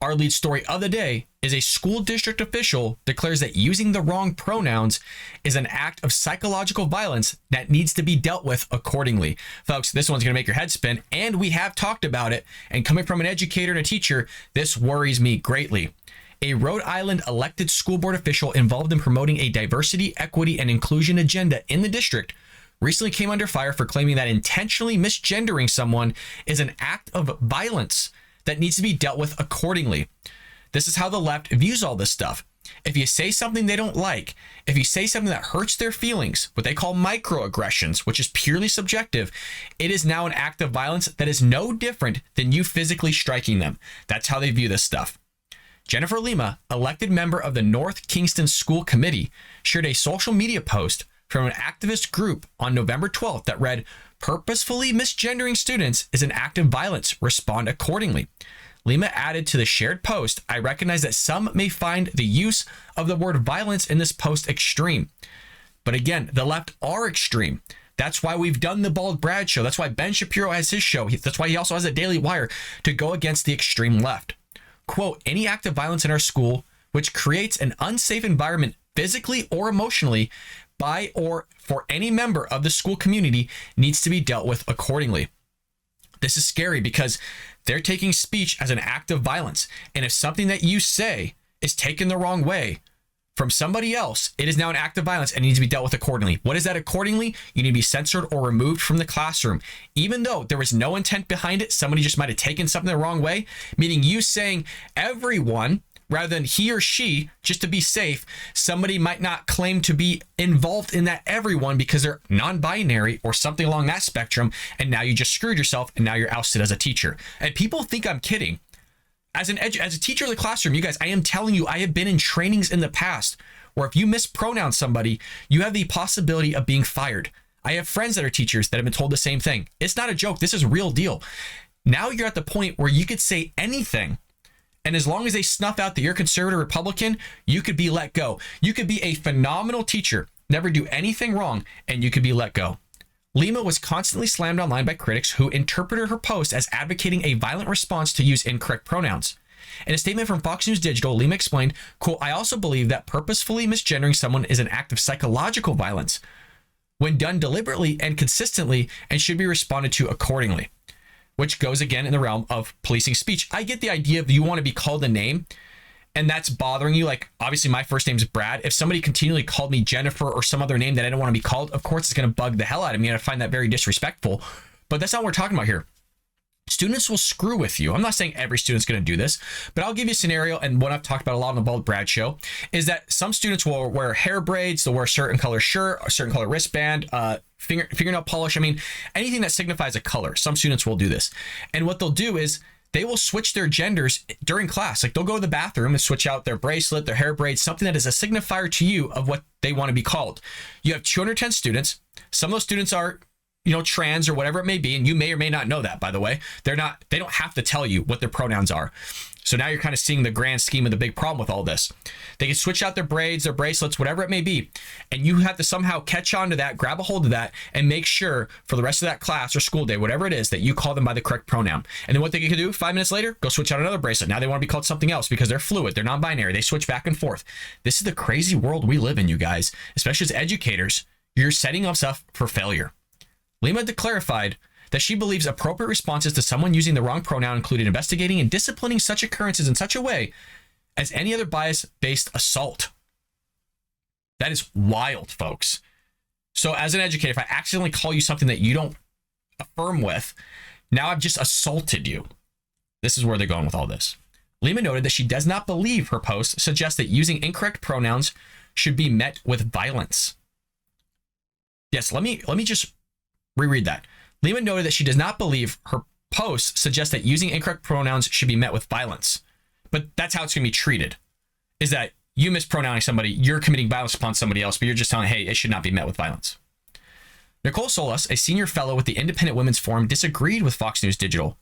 Our lead story of the day is a school district official declares that using the wrong pronouns is an act of psychological violence that needs to be dealt with accordingly. Folks, this one's going to make your head spin, and we have talked about it. And coming from an educator and a teacher, this worries me greatly. A Rhode Island elected school board official involved in promoting a diversity, equity, and inclusion agenda in the district recently came under fire for claiming that intentionally misgendering someone is an act of violence that needs to be dealt with accordingly. This is how the left views all this stuff. If you say something they don't like, if you say something that hurts their feelings, what they call microaggressions, which is purely subjective, it is now an act of violence that is no different than you physically striking them. That's how they view this stuff. Jennifer Lima, elected member of the North Kingston School Committee, shared a social media post from an activist group on November 12th that read, "Purposefully misgendering students is an act of violence. Respond accordingly." Lima added to the shared post, "I recognize that some may find the use of the word violence in this post extreme. But again, the left are extreme. That's why we've done the Bald Brad show. That's why Ben Shapiro has his show. That's why he also has a Daily Wire to go against the extreme left. Quote, any act of violence in our school which creates an unsafe environment physically or emotionally by or for any member of the school community needs to be dealt with accordingly." This is scary because they're taking speech as an act of violence. And if something that you say is taken the wrong way from somebody else, it is now an act of violence and needs to be dealt with accordingly. What is that accordingly? You need to be censored or removed from the classroom. Even though there was no intent behind it, somebody just might have taken something the wrong way, meaning you saying everyone rather than he or she, just to be safe, somebody might not claim to be involved in that everyone because they're non-binary or something along that spectrum, and now you just screwed yourself and now you're ousted as a teacher. And people think I'm kidding. As a teacher in the classroom, you guys, I am telling you, I have been in trainings in the past where if you mispronounce somebody, you have the possibility of being fired. I have friends that are teachers that have been told the same thing. It's not a joke. This is real deal. Now you're at the point where you could say anything, and as long as they snuff out that you're conservative Republican, you could be let go. You could be a phenomenal teacher, never do anything wrong, and you could be let go. Lima was constantly slammed online by critics who interpreted her post as advocating a violent response to use incorrect pronouns. In a statement from Fox News Digital, Lima explained, quote, "I also believe that purposefully misgendering someone is an act of psychological violence when done deliberately and consistently and should be responded to accordingly," which goes again in the realm of policing speech. I get the idea of you want to be called a name and that's bothering you. Like, obviously my first name is Brad. If somebody continually called me Jennifer or some other name that I don't want to be called, of course it's going to bug the hell out of me and I find that very disrespectful. But that's not what we're talking about here. Students will screw with you. I'm not saying every student's going to do this, but I'll give you a scenario. And what I've talked about a lot on the Bald Brad show is that some students will wear hair braids, they'll wear a certain color shirt, a certain color wristband, fingernail polish. I mean, anything that signifies a color. Some students will do this. And what they'll do is they will switch their genders during class. Like they'll go to the bathroom and switch out their bracelet, their hair braids, something that is a signifier to you of what they want to be called. You have 210 students. Some of those students are, trans or whatever it may be. And you may or may not know that, by the way. They don't have to tell you what their pronouns are. So now you're kind of seeing the grand scheme of the big problem with all this. They can switch out their braids, their bracelets, whatever it may be. And you have to somehow catch on to that, grab a hold of that, and make sure for the rest of that class or school day, whatever it is, that you call them by the correct pronoun. And then what they can do 5 minutes later, go switch out another bracelet. Now they want to be called something else because they're fluid. They're non-binary. They switch back and forth. This is the crazy world we live in, you guys. Especially as educators, you're setting us up for failure. Lima clarified that she believes appropriate responses to someone using the wrong pronoun included investigating and disciplining such occurrences in such a way as any other bias-based assault. That is wild, folks. So as an educator, if I accidentally call you something that you don't affirm with, now I've just assaulted you. This is where they're going with all this. Lima noted that she does not believe her post suggests that using incorrect pronouns should be met with violence. Yes, let me just reread that. Lima noted that she does not believe her post suggests that using incorrect pronouns should be met with violence. But that's how it's going to be treated, is that you mispronouncing somebody, you're committing violence upon somebody else, but you're just telling, hey, it should not be met with violence. Nicole Solis, a senior fellow with the Independent Women's Forum, disagreed with Fox News Digital,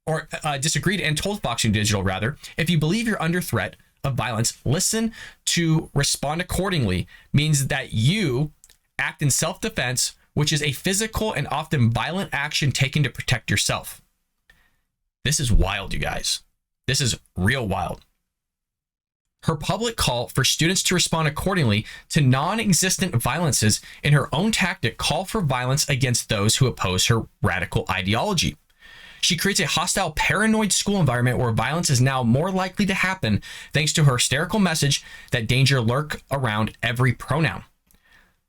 or disagreed and told Fox News Digital, rather, if you believe you're under threat of violence, listen to respond accordingly means that you act in self-defense, which is a physical and often violent action taken to protect yourself. This is wild, you guys. This is real wild. Her public call for students to respond accordingly to non-existent violences in her own tactic call for violence against those who oppose her radical ideology. She creates a hostile, paranoid school environment where violence is now more likely to happen thanks to her hysterical message that danger lurk around every pronoun.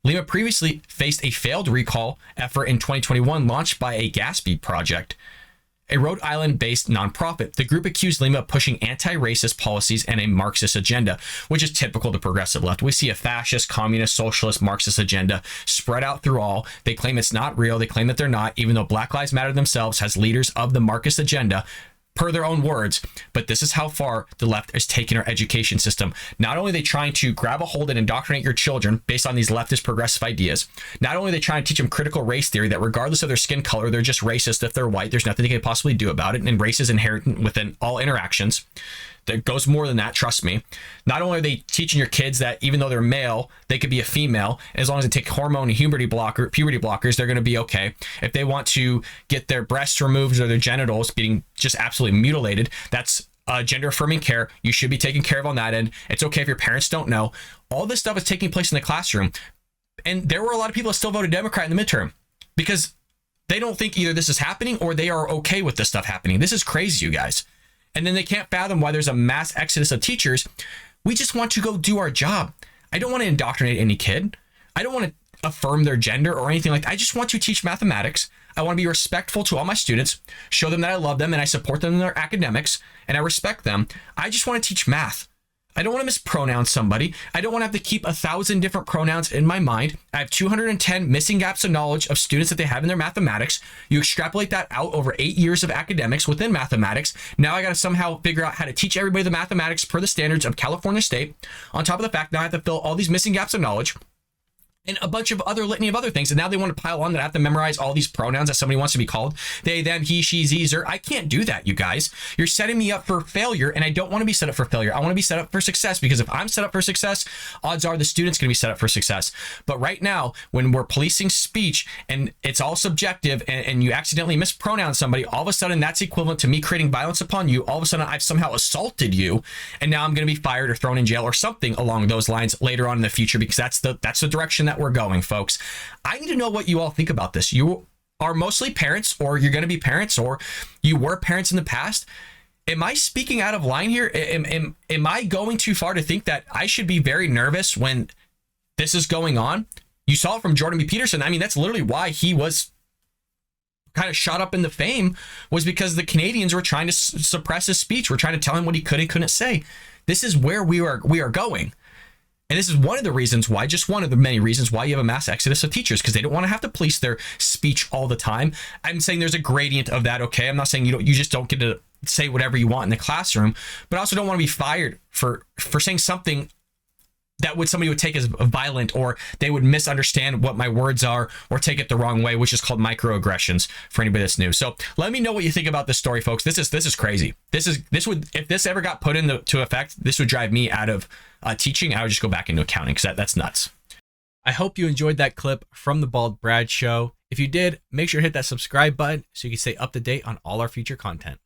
Lima previously faced a failed recall effort in 2021 launched by a Gatsby Project, a Rhode Island-based nonprofit. The group accused Lima of pushing anti-racist policies and a Marxist agenda, which is typical of the progressive left. We see a fascist, communist, socialist, Marxist agenda spread out through all. They claim it's not real. They claim that they're not, even though Black Lives Matter themselves has leaders of the Marxist agenda, per their own words. But this is how far the left is taking our education system. Not only are they trying to grab a hold and indoctrinate your children based on these leftist progressive ideas, not only are they trying to teach them critical race theory, that regardless of their skin color, they're just racist. If they're white, there's nothing they can possibly do about it. And race is inherent within all interactions. There goes more than that, trust me. Not only are they teaching your kids that even though they're male, they could be a female. As long as they take hormone and puberty blockers, they're going to be okay. If they want to get their breasts removed or their genitals being just absolutely mutilated, that's gender affirming care. You should be taken care of on that end. It's okay if your parents don't know. All this stuff is taking place in the classroom. And there were a lot of people that still voted Democrat in the midterm because they don't think either this is happening or they are okay with this stuff happening. This is crazy, you guys. And then they can't fathom why there's a mass exodus of teachers. We just want to go do our job. I don't want to indoctrinate any kid. I don't want to affirm their gender or anything like that. I just want to teach mathematics. I want to be respectful to all my students, show them that I love them and I support them in their academics and I respect them. I just want to teach math. I don't want to mispronounce somebody. I don't want to have to keep 1,000 different pronouns in my mind. I have 210 missing gaps of knowledge of students that they have in their mathematics. You extrapolate that out over 8 years of academics within mathematics. Now I got to somehow figure out how to teach everybody the mathematics per the standards of California State. On top of the fact, now I have to fill all these missing gaps of knowledge and a bunch of other litany of other things. And now they want to pile on that I have to memorize all these pronouns that somebody wants to be called. They, them, he, she, ze, zer. I can't do that, you guys. You're setting me up for failure, and I don't want to be set up for failure. I want to be set up for success, because if I'm set up for success, odds are the student's going to be set up for success. But right now, when we're policing speech and it's all subjective and you accidentally mispronounce somebody, all of a sudden that's equivalent to me creating violence upon you. All of a sudden I've somehow assaulted you, and now I'm going to be fired or thrown in jail or something along those lines later on in the future, because that's the direction that we're going, folks. I need to know what you all think about this. You are mostly parents, or you're going to be parents, or you were parents in the past. Am I speaking out of line here? Am I going too far to think that I should be very nervous when this is going on? You saw it from Jordan B. Peterson. I mean, that's literally why he was kind of shot up in the fame, was because the Canadians were trying to suppress his speech. We're trying to tell him what he could and couldn't say. This is where we are going. And this is one of the reasons why, just one of the many reasons why you have a mass exodus of teachers, because they don't want to have to police their speech all the time. I'm saying there's a gradient of that, okay? I'm not saying you just don't get to say whatever you want in the classroom, but I also don't want to be fired for saying something that somebody would take as violent, or they would misunderstand what my words are or take it the wrong way, which is called microaggressions for anybody that's new. So let me know what you think about this story, folks. This is crazy. This would, if this ever got put into effect, this would drive me out of teaching. I would just go back into accounting, because that's nuts. I hope you enjoyed that clip from the Bald Brad Show. If you did, make sure to hit that subscribe button so you can stay up to date on all our future content.